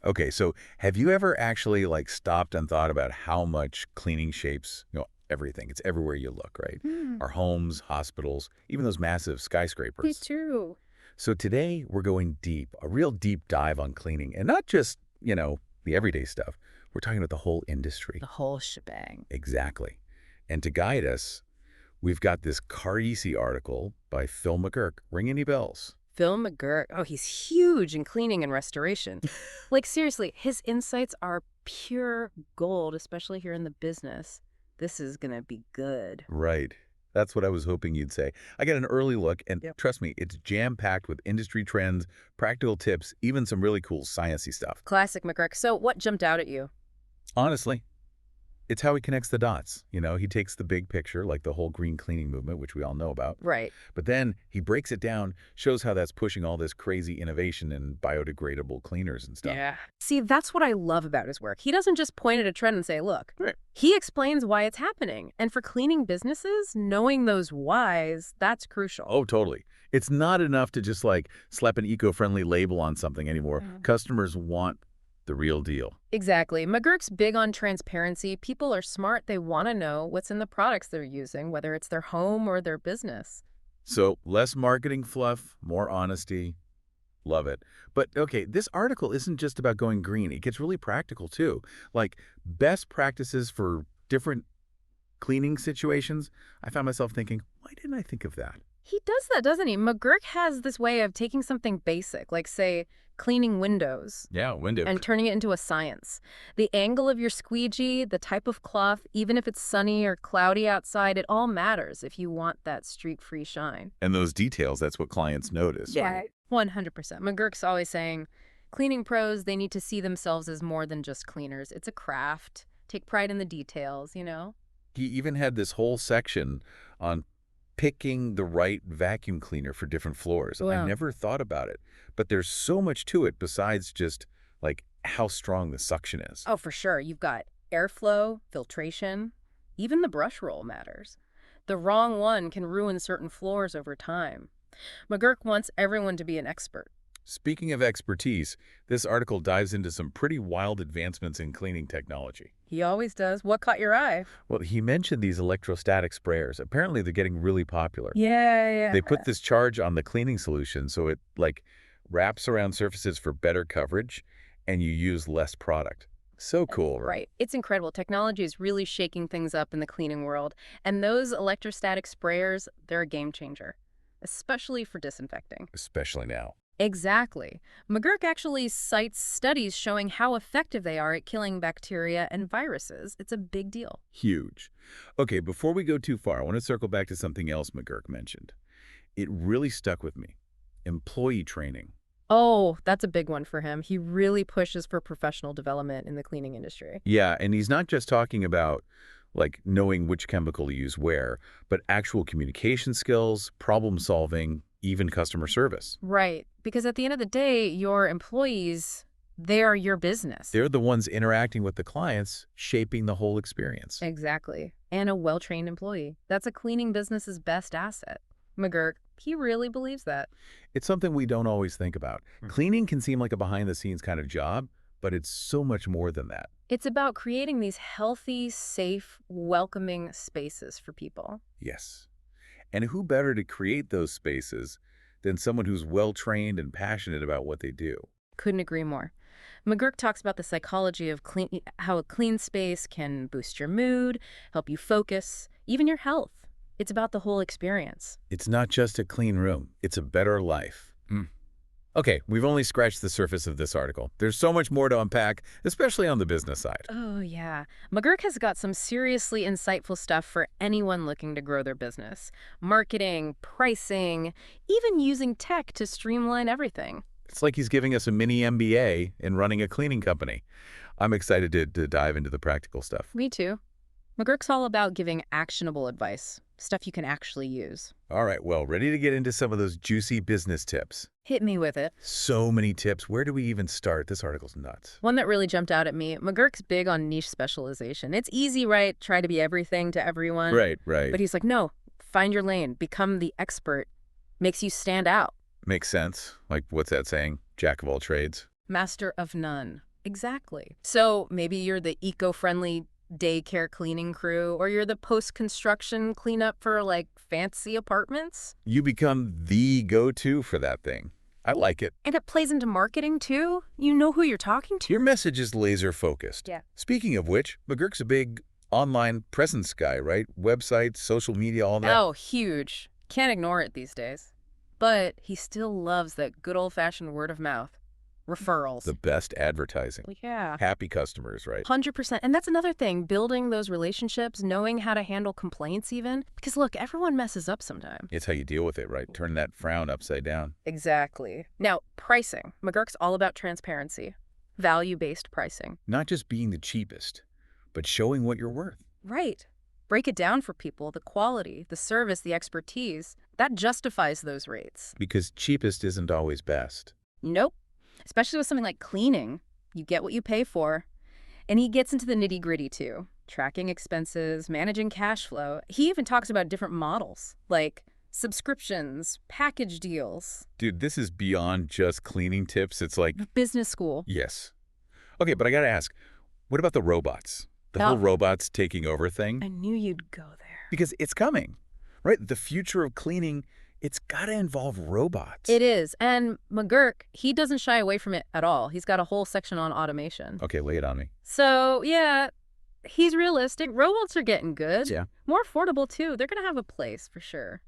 Okay, so have you ever actually like stopped and thought about how much cleaning shapes, everything? It's everywhere you look, right? Hmm. Our homes, hospitals, even those massive Me skyscrapers. too. So today we're going deep, a real deep dive on cleaning and not just, the everyday stuff. We're talking about the whole industry. The whole shebang. Exactly. And to guide us, we've got this Car-Easy article by Phil McGurk. Ring any bells? Phil McGurk. Oh, he's huge in cleaning and restoration. Like, seriously, his insights are pure gold, especially here in the business. This is going to be good. Right. That's what I was hoping you'd say. I got an early look, and Yep. trust me, it's jam-packed with industry trends, practical tips, even some really cool sciencey stuff. Classic McGurk. So, what jumped out at you? Honestly, it's how he connects the dots. He takes the big picture, like the whole green cleaning movement, which we all know about, Right. but then he breaks it down, shows how that's pushing all this crazy innovation in biodegradable cleaners and stuff. Yeah. See, that's what I love about his work. He doesn't just point at a trend and say, look. Right. He explains why it's happening. And for cleaning businesses, knowing those whys, that's crucial. Oh, totally. It's not enough to just like slap an eco-friendly label on something anymore. Customers want the real deal. Exactly. McGurk's big on transparency. People are smart. They want to know what's in the products they're using, whether it's their home or their business. So less marketing fluff, more honesty. Love it. But okay, this article isn't just about going green. It gets really practical too. Like best practices for different cleaning situations. I found myself thinking, why didn't I think of that? He does that, doesn't he? McGurk has this way of taking something basic, like, say, cleaning windows, Yeah, window. and turning it into a science. The angle of your squeegee, the type of cloth, even if it's sunny or cloudy outside, it all matters if you want that streak-free shine. And those details, that's what clients notice. Yeah. Right? 100%. McGurk's always saying, cleaning pros, they need to see themselves as more than just cleaners. It's a craft. Take pride in the details. He even had this whole section on picking the right vacuum cleaner for different floors. I Wow. never thought about it, but there's so much to it besides just like how strong the suction is. Oh, for sure. You've got airflow, filtration, even the brush roll matters. The wrong one can ruin certain floors over time. McGurk wants everyone to be an expert. Speaking of expertise, this article dives into some pretty wild advancements in cleaning technology. He always does. What caught your eye? Well, he mentioned these electrostatic sprayers. Apparently, they're getting really popular. Yeah. They put this charge on the cleaning solution so it, like, wraps around surfaces for better coverage, and you use less product. So cool, right? Right. It's incredible. Technology is really shaking things up in the cleaning world. And those electrostatic sprayers, they're a game changer, especially for disinfecting. Especially now. Exactly. McGurk actually cites studies showing how effective they are at killing bacteria and viruses. It's a big deal. Huge. Okay, before we go too far, I want to circle back to something else McGurk mentioned. It really stuck with me. Employee training. Oh, that's a big one for him. He really pushes for professional development in the cleaning industry. Yeah, and he's not just talking about like knowing which chemical to use where, but actual communication skills, problem solving, even customer service. Right. Because at the end of the day, your employees, they are your business. They're the ones interacting with the clients, shaping the whole experience. Exactly. And a well-trained employee. That's a cleaning business's best asset. McGurk, he really believes that. It's something we don't always think about. Cleaning can seem like a behind-the-scenes kind of job, but it's so much more than that. It's about creating these healthy, safe, welcoming spaces for people. Yes. And who better to create those spaces than someone who's well-trained and passionate about what they do? Couldn't agree more. McGurk talks about the psychology of how a clean space can boost your mood, help you focus, even your health. It's about the whole experience. It's not just a clean room. It's a better life. Okay, we've only scratched the surface of this article. There's so much more to unpack, especially on the business side. Oh, yeah. McGurk has got some seriously insightful stuff for anyone looking to grow their business. Marketing, pricing, even using tech to streamline everything. It's like he's giving us a mini MBA in running a cleaning company. I'm excited to dive into the practical stuff. Me too. McGurk's all about giving actionable advice, stuff you can actually use. All right, well, ready to get into some of those juicy business tips. Hit me with it. So many tips. Where do we even start? This article's nuts. One that really jumped out at me, McGurk's big on niche specialization. It's easy, right? Try to be everything to everyone. Right. But he's like, no, find your lane, become the expert. Makes you stand out. Makes sense. Like, what's that saying? Jack of all trades. Master of none. Exactly. So maybe you're the eco-friendly daycare cleaning crew, or you're the post-construction cleanup for, like, fancy apartments. You become the go-to for that thing. I like it. And it plays into marketing, too. You know who you're talking to. Your message is laser-focused. Yeah. Speaking of which, McGurk's a big online presence guy, right? Websites, social media, all that. Oh, huge. Can't ignore it these days. But he still loves that good old-fashioned word of mouth. Referrals. The best advertising. Yeah. Happy customers, right? 100%. And that's another thing, building those relationships, knowing how to handle complaints even. Because look, everyone messes up sometime. It's how you deal with it, right? Turn that frown upside down. Exactly. Now, pricing. McGurk's all about transparency. Value-based pricing. Not just being the cheapest, but showing what you're worth. Right. Break it down for people, the quality, the service, the expertise. That justifies those rates. Because cheapest isn't always best. Nope. Especially with something like cleaning. You get what you pay for. And he gets into the nitty-gritty, too. Tracking expenses, managing cash flow. He even talks about different models, like subscriptions, package deals. Dude, this is beyond just cleaning tips. It's like, Business school. yes. Okay, but I gotta ask, what about the robots? The whole robots taking over thing? I knew you'd go there. Because it's coming, right? The future of cleaning, it's gotta involve robots. It is. And McGurk, he doesn't shy away from it at all. He's got a whole section on automation. Okay, lay it on me. So, yeah, he's realistic. Robots are getting good. Yeah. More affordable, too. They're going to have a place, for sure.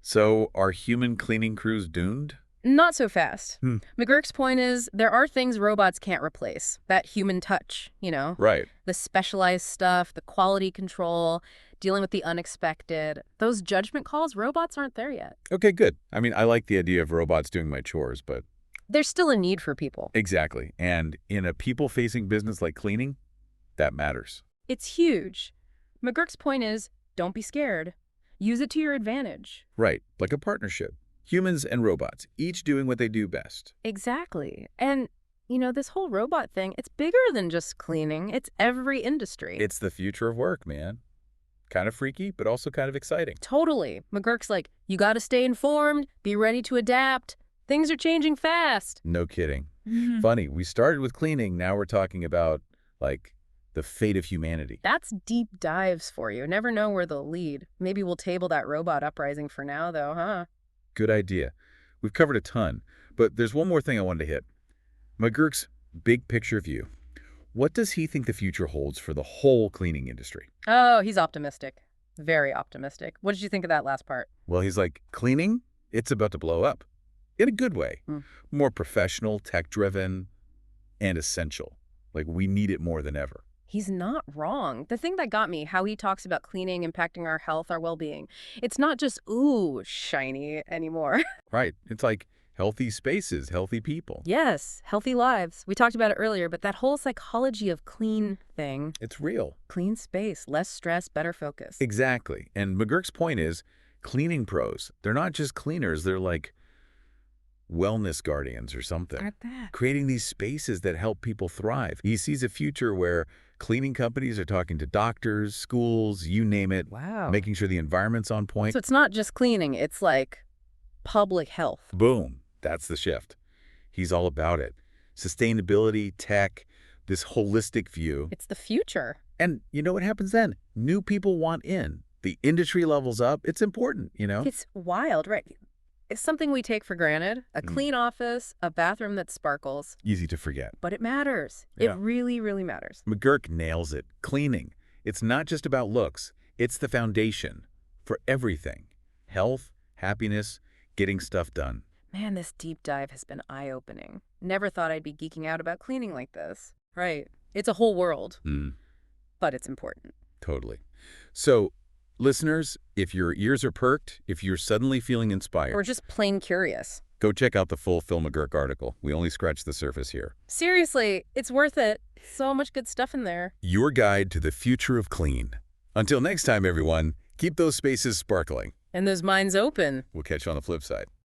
So are human cleaning crews doomed? Not so fast. Hmm. McGurk's point is there are things robots can't replace. That human touch, you know? Right. The specialized stuff, the quality control, dealing with the unexpected. Those judgment calls, robots aren't there yet. Okay, good. I mean, I like the idea of robots doing my chores, but... There's still a need for people. Exactly. And in a people-facing business like cleaning, that matters. It's huge. McGurk's point is, don't be scared. Use it to your advantage. Right. Like a partnership. Humans and robots, each doing what they do best. Exactly. And, you know, this whole robot thing, it's bigger than just cleaning. It's every industry. It's the future of work, man. Kind of freaky, but also kind of exciting. Totally. McGurk's like, you got to stay informed, be ready to adapt. Things are changing fast. No kidding. Funny, we started with cleaning, now we're talking about, like, the fate of humanity. That's deep dives for you. Never know where they'll lead. Maybe we'll table that robot uprising for now, though, huh? Good idea. We've covered a ton, but there's one more thing I wanted to hit. McGurk's big picture view. What does he think the future holds for the whole cleaning industry? Oh, he's optimistic. Very optimistic. What did you think of that last part? Well, he's like, cleaning? It's about to blow up. In a good way. More professional, tech-driven, and essential. Like, we need it more than ever. He's not wrong. The thing that got me, how he talks about cleaning impacting our health, our well-being. It's not just, ooh, shiny anymore. Right. It's like healthy spaces, healthy people. Yes, healthy lives. We talked about it earlier, but that whole psychology of clean thing. It's real. Clean space, less stress, better focus. Exactly. And McGurk's point is, cleaning pros, they're not just cleaners, they're like wellness guardians or something. Aren't that? Creating these spaces that help people thrive. He sees a future where cleaning companies are talking to doctors, schools, you name it. Wow. Making sure the environment's on point. So it's not just cleaning, it's like public health. Boom. That's the shift. He's all about it. Sustainability, tech, this holistic view. It's the future. And you know what happens then? New people want in. The industry levels up. It's important, you know? It's wild, right? It's something we take for granted. A clean office, a bathroom that sparkles. Easy to forget. But it matters. Yeah. It really, really matters. McGurk nails it. Cleaning. It's not just about looks. It's the foundation for everything. Health, happiness, getting stuff done. Man, this deep dive has been eye-opening. Never thought I'd be geeking out about cleaning like this. Right. It's a whole world. But it's important. Totally. So, listeners, if your ears are perked, if you're suddenly feeling inspired, Or just plain curious. go check out the full Phil McGurk article. We only scratched the surface here. Seriously, it's worth it. So much good stuff in there. Your guide to the future of clean. Until next time, everyone, keep those spaces sparkling. And those minds open. We'll catch you on the flip side.